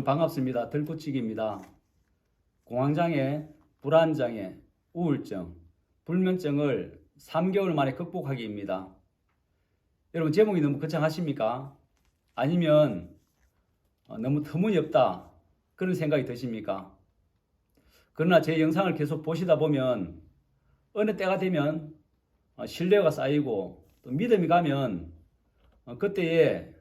반갑습니다. 들꽃치기입니다. 공황장애, 불안장애, 우울증, 불면증을 3개월 만에 극복하기입니다. 여러분 제목이 너무 거창하십니까? 아니면 너무 터무니없다 그런 생각이 드십니까? 그러나 제 영상을 계속 보시다 보면 어느 때가 되면 신뢰가 쌓이고 또 믿음이 가면 그때에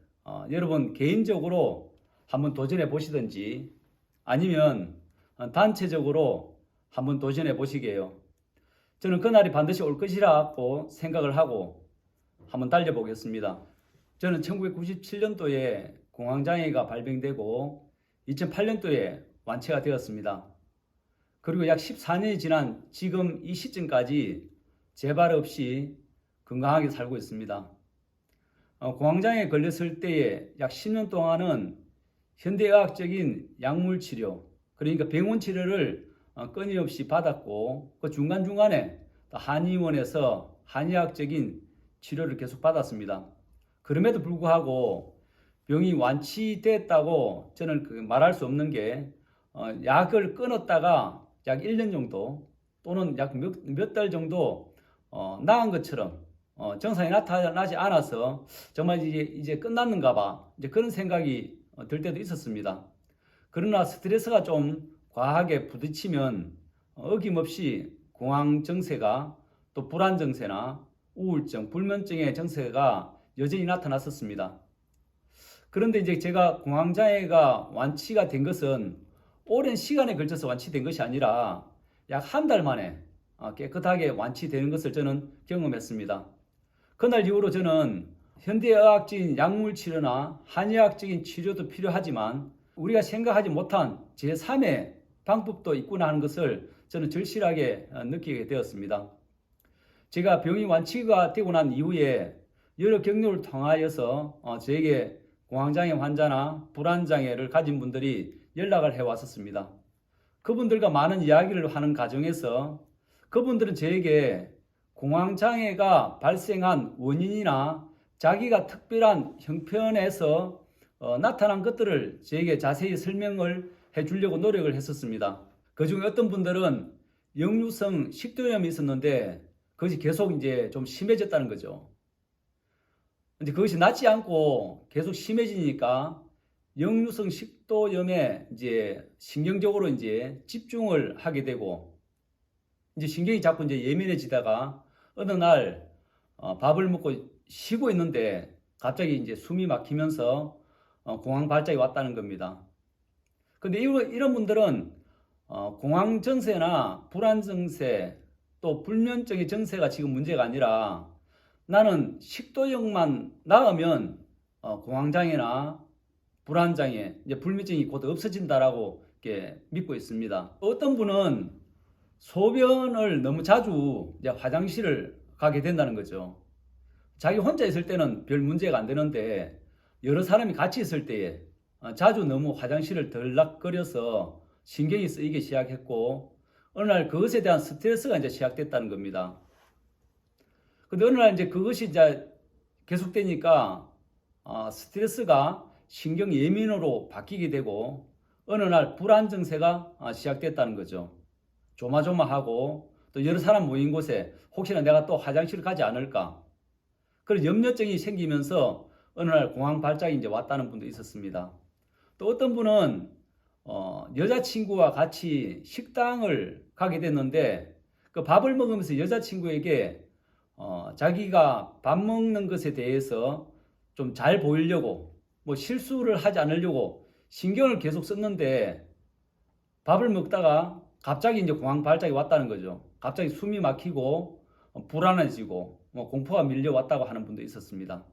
여러분 개인적으로 한번 도전해 보시든지 아니면 단체적으로 한번 도전해 보시게요. 저는 그날이 반드시 올 것이라고 생각을 하고 한번 달려보겠습니다. 저는 1997년도에 공황장애가 발병되고 2008년도에 완치가 되었습니다. 그리고 약 14년이 지난 지금 이 시점까지 재발 없이 건강하게 살고 있습니다. 공황장애에 걸렸을 때에 약 10년 동안은 현대의학적인 약물 치료, 그러니까 병원 치료를 끊임없이 받았고 그 중간중간에 한의원에서 한의학적인 치료를 계속 받았습니다. 그럼에도 불구하고 병이 완치됐다고 저는 말할 수 없는 게 약을 끊었다가 약 1년 정도 또는 약 몇 달 정도 나은 것처럼 증상이 나타나지 않아서 정말 이제 끝났는가 봐 이제 그런 생각이 들 때도 있었습니다. 그러나 스트레스가 좀 과하게 부딪히면 어김없이 공황 증세가 또 불안 증세나 우울증, 불면증의 증세가 여전히 나타났었습니다. 그런데 이제 제가 공황장애가 완치가 된 것은 오랜 시간에 걸쳐서 완치된 것이 아니라 약 한 달 만에 깨끗하게 완치되는 것을 저는 경험했습니다. 그날 이후로 저는 현대의학적인 약물 치료나 한의학적인 치료도 필요하지만 우리가 생각하지 못한 제3의 방법도 있구나 하는 것을 저는 절실하게 느끼게 되었습니다. 제가 병이 완치가 되고 난 이후에 여러 경로를 통하여서 저에게 공황장애 환자나 불안장애를 가진 분들이 연락을 해왔었습니다. 그분들과 많은 이야기를 하는 과정에서 그분들은 저에게 공황장애가 발생한 원인이나 자기가 특별한 형편에서 나타난 것들을 저에게 자세히 설명을 해주려고 노력을 했었습니다. 그 중에 어떤 분들은 역류성 식도염이 있었는데 그것이 계속 이제 좀 심해졌다는 거죠. 근데 그것이 낫지 않고 계속 심해지니까 역류성 식도염에 이제 신경적으로 이제 집중을 하게 되고 이제 신경이 자꾸 이제 예민해지다가 어느 날 밥을 먹고 쉬고 있는데 갑자기 이제 숨이 막히면서 공황 발작이 왔다는 겁니다. 근데 이런 분들은 공황 증세나 불안 증세 또 불면증의 증세가 지금 문제가 아니라 나는 식도염만 나으면 공황장애나 불안장애, 이제 불면증이 곧 없어진다라고 이렇게 믿고 있습니다. 어떤 분은 소변을 너무 자주 이제 화장실을 가게 된다는 거죠. 자기 혼자 있을 때는 별 문제가 안 되는데 여러 사람이 같이 있을 때에 자주 너무 화장실을 들락거려서 신경이 쓰이기 시작했고 어느 날 그것에 대한 스트레스가 이제 시작됐다는 겁니다. 근데 어느 날 이제 그것이 이제 계속되니까 스트레스가 신경 예민으로 바뀌게 되고 어느 날 불안 증세가 시작됐다는 거죠. 조마조마하고 또 여러 사람 모인 곳에 혹시나 내가 또 화장실 가지 않을까 그런 염려증이 생기면서 어느 날 공황 발작이 이제 왔다는 분도 있었습니다. 또 어떤 분은 여자친구와 같이 식당을 가게 됐는데 그 밥을 먹으면서 여자친구에게 자기가 밥 먹는 것에 대해서 좀 잘 보이려고 뭐 실수를 하지 않으려고 신경을 계속 썼는데 밥을 먹다가 갑자기 이제 공황 발작이 왔다는 거죠. 갑자기 숨이 막히고 불안해지고 공포가 밀려왔다고 하는 분도 있었습니다.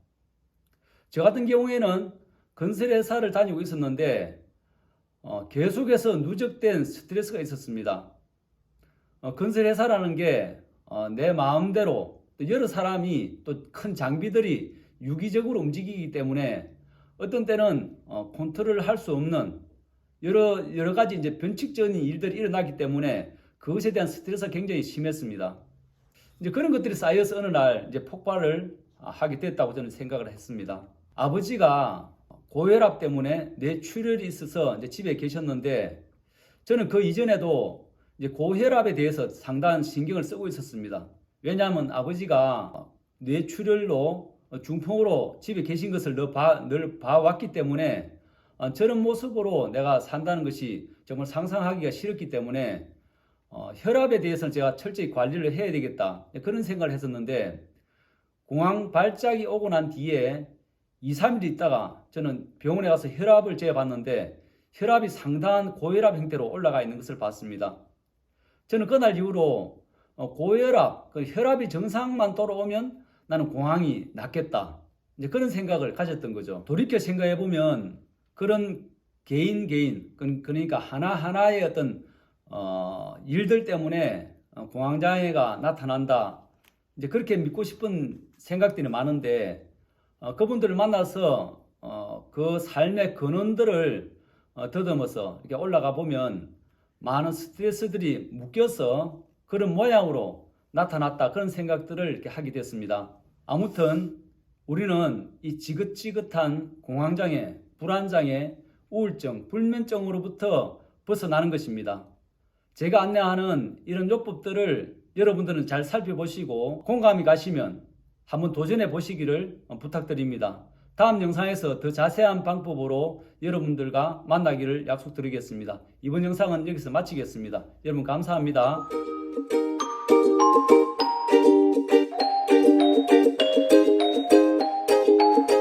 저 같은 경우에는 건설회사를 다니고 있었는데 계속해서 누적된 스트레스가 있었습니다. 건설회사라는 게 내 마음대로 또 여러 사람이 또 큰 장비들이 유기적으로 움직이기 때문에 어떤 때는 컨트롤을 할 수 없는 여러 가지 이제 변칙적인 일들이 일어나기 때문에 그것에 대한 스트레스가 굉장히 심했습니다. 이제 그런 것들이 쌓여서 어느 날 이제 폭발을 하게 됐다고 저는 생각을 했습니다. 아버지가 고혈압 때문에 뇌출혈이 있어서 이제 집에 계셨는데 저는 그 이전에도 이제 고혈압에 대해서 상당한 신경을 쓰고 있었습니다. 왜냐하면 아버지가 뇌출혈로 중풍으로 집에 계신 것을 늘 봐왔기 때문에 저런 모습으로 내가 산다는 것이 정말 상상하기가 싫었기 때문에 혈압에 대해서는 제가 철저히 관리를 해야 되겠다 그런 생각을 했었는데 공황 발작이 오고 난 뒤에 2, 3일 있다가 저는 병원에 가서 혈압을 재봤는데 혈압이 상당한 고혈압 형태로 올라가 있는 것을 봤습니다. 저는 그날 이후로 고혈압, 혈압이 정상만 돌아오면 나는 공황이 낫겠다. 이제 그런 생각을 가졌던 거죠. 돌이켜 생각해 보면 그런 개인 그러니까 하나하나의 어떤 일들 때문에 공황장애가 나타난다. 이제 그렇게 믿고 싶은 생각들이 많은데 그분들을 만나서 그 삶의 근원들을 더듬어서 이렇게 올라가 보면 많은 스트레스들이 묶여서 그런 모양으로 나타났다 그런 생각들을 이렇게 하게 됐습니다. 아무튼 우리는 이 지긋지긋한 공황장애, 불안장애, 우울증, 불면증으로부터 벗어나는 것입니다. 제가 안내하는 이런 요법들을 여러분들은 잘 살펴보시고 공감이 가시면 한번 도전해 보시기를 부탁드립니다. 다음 영상에서 더 자세한 방법으로 여러분들과 만나기를 약속드리겠습니다. 이번 영상은 여기서 마치겠습니다. 여러분 감사합니다.